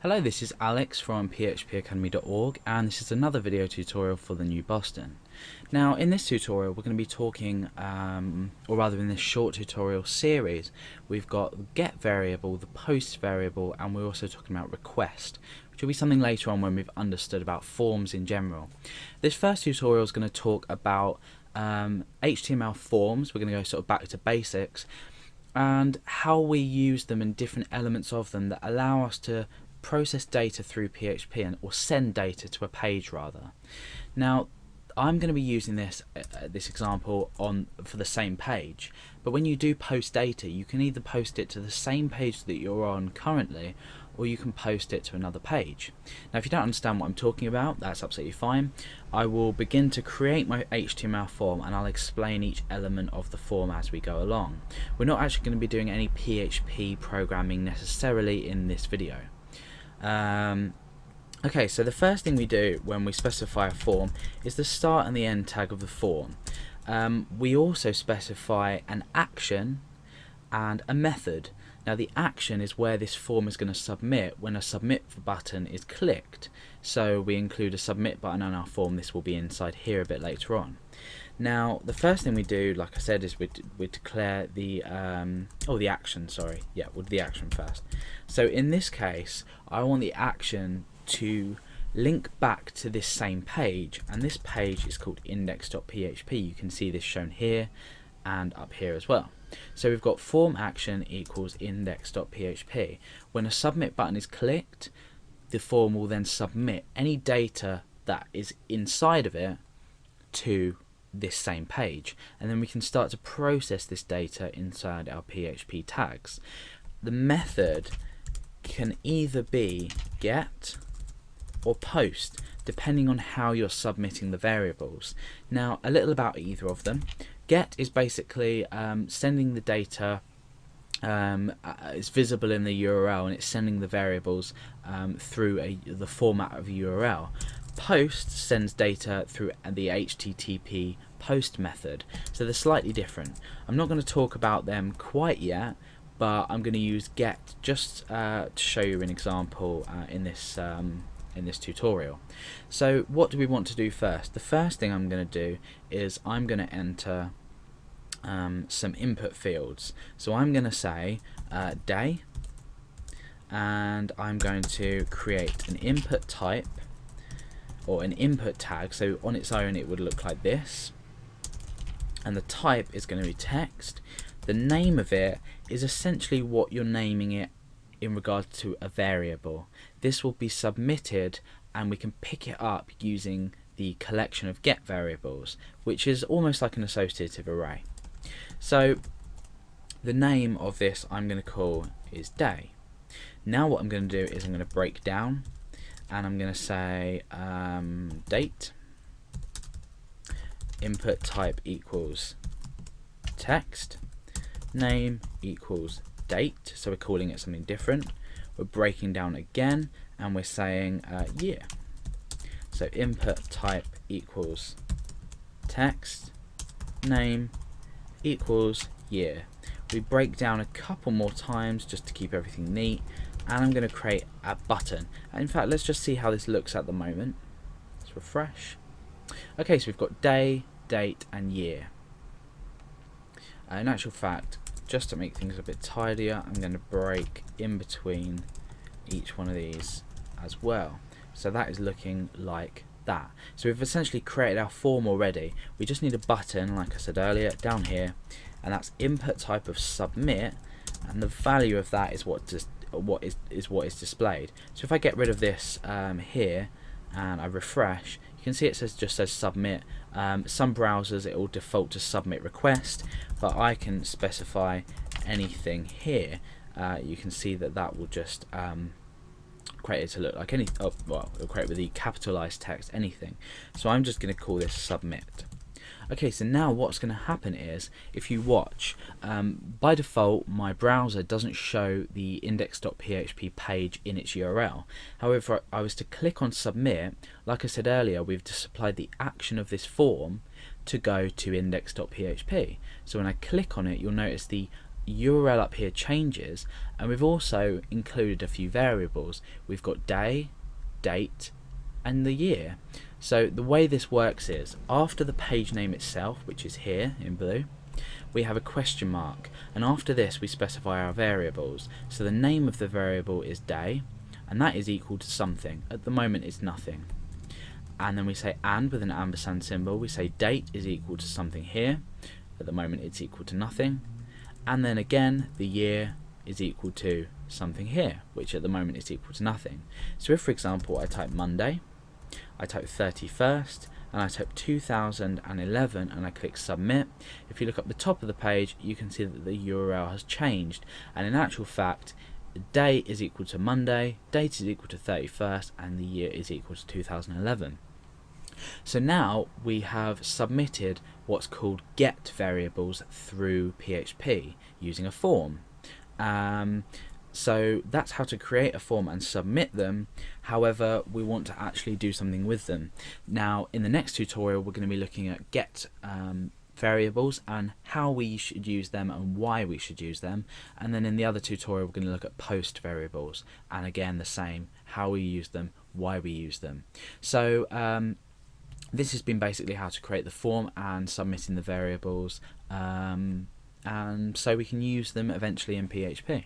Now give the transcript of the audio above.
Hello, this is Alex from phpacademy.org, and this is another video tutorial for the New Boston. Now, in this tutorial we're going to be talking, or rather in this short tutorial series, we've got the get variable, the post variable, and we're also talking about request, which will be something later on when we've understood about forms in general. This first tutorial is going to talk about HTML forms. We're going to go sort of back to basics and how we use them and different elements of them that allow us to process data through PHP or send data to a page rather. Now, I'm going to be using this example for the same page, but when you do post data, you can either post it to the same page that you're on currently, or you can post it to another page. Now, if you don't understand what I'm talking about, that's absolutely fine. I will begin to create my HTML form and I'll explain each element of the form as we go along. We're not actually going to be doing any PHP programming necessarily in this video. Okay, so the first thing we do when we specify a form is the start and the end tag of the form. We also specify an action and a method. Now, the action is where this form is going to submit when a submit button is clicked. So we include a submit button on our form. This will be inside here a bit later on. Now, the first thing we do, like I said, is we declare the the action. Sorry, yeah, we'll do the action first. So in this case, I want the action to link back to this same page, and this page is called index.php. You can see this shown here and up here as well. So we've got form action equals index.php. When a submit button is clicked, the form will then submit any data that is inside of it to this same page, and then we can start to process this data inside our PHP tags. The method can either be get or post, depending on how you're submitting the variables. Now, a little about either of them. Get is basically sending the data, it's visible in the URL, and it's sending the variables through the format of a URL. Post sends data through the HTTP post method, so they're slightly different. I'm not going to talk about them quite yet, but I'm going to use get just to show you an example in this tutorial. So what do we want to do first? The first thing I'm going to do is I'm going to enter some input fields. So I'm going to say day, and I'm going to create an input type or an input tag. So on its own it would look like this, and the type is going to be text. The name of it is essentially what you're naming it in regard to a variable. This will be submitted and we can pick it up using the collection of get variables, which is almost like an associative array. So the name of this I'm going to call is day. Now what I'm going to do is I'm going to break down, and I'm going to say date, input type equals text, name equals date, so we're calling it something different. We're breaking down again and we're saying year. So input type equals text, name equals year. We break down a couple more times just to keep everything neat, and I'm going to create a button. And in fact, let's just see how this looks at the moment. Let's refresh. Okay, so we've got day, date and year. In actual fact, just to make things a bit tidier, I'm going to break in between each one of these as well. So that is looking like that. So we've essentially created our form already. We just need a button, like I said earlier, down here, and that's input type of submit, and the value of that is what is displayed. So if I get rid of this here and I refresh, you can see it just says submit. Some browsers it will default to submit request, but I can specify anything here. You can see that will just create it to look like any, well, it'll create with the capitalized text, anything. So I'm just going to call this submit. Okay, so now what's going to happen is, if you watch, by default my browser doesn't show the index.php page in its URL. However, if I was to click on submit, like I said earlier, we've just supplied the action of this form to go to index.php. So when I click on it, you'll notice the URL up here changes, and we've also included a few variables. We've got day, date, and the year. So the way this works is, after the page name itself, which is here in blue, we have a question mark, and after this we specify our variables. So the name of the variable is day, and that is equal to something. At the moment it's nothing. And then we say and with an ampersand symbol. We say date is equal to something here. At the moment it's equal to nothing. And then again the year is equal to something here, which at the moment is equal to nothing. So if, for example, I type Monday, I type 31st, and I type 2011, and I click submit, if you look up the top of the page you can see that the URL has changed, and in actual fact the day is equal to Monday, date is equal to 31st, and the year is equal to 2011. So now we have submitted what's called get variables through PHP using a form. So that's how to create a form and submit them. However, we want to actually do something with them. Now in the next tutorial we're going to be looking at get variables and how we should use them and why we should use them, and then in the other tutorial we're going to look at post variables, and again the same, how we use them, why we use them. So this has been basically how to create the form and submitting the variables, and so we can use them eventually in PHP.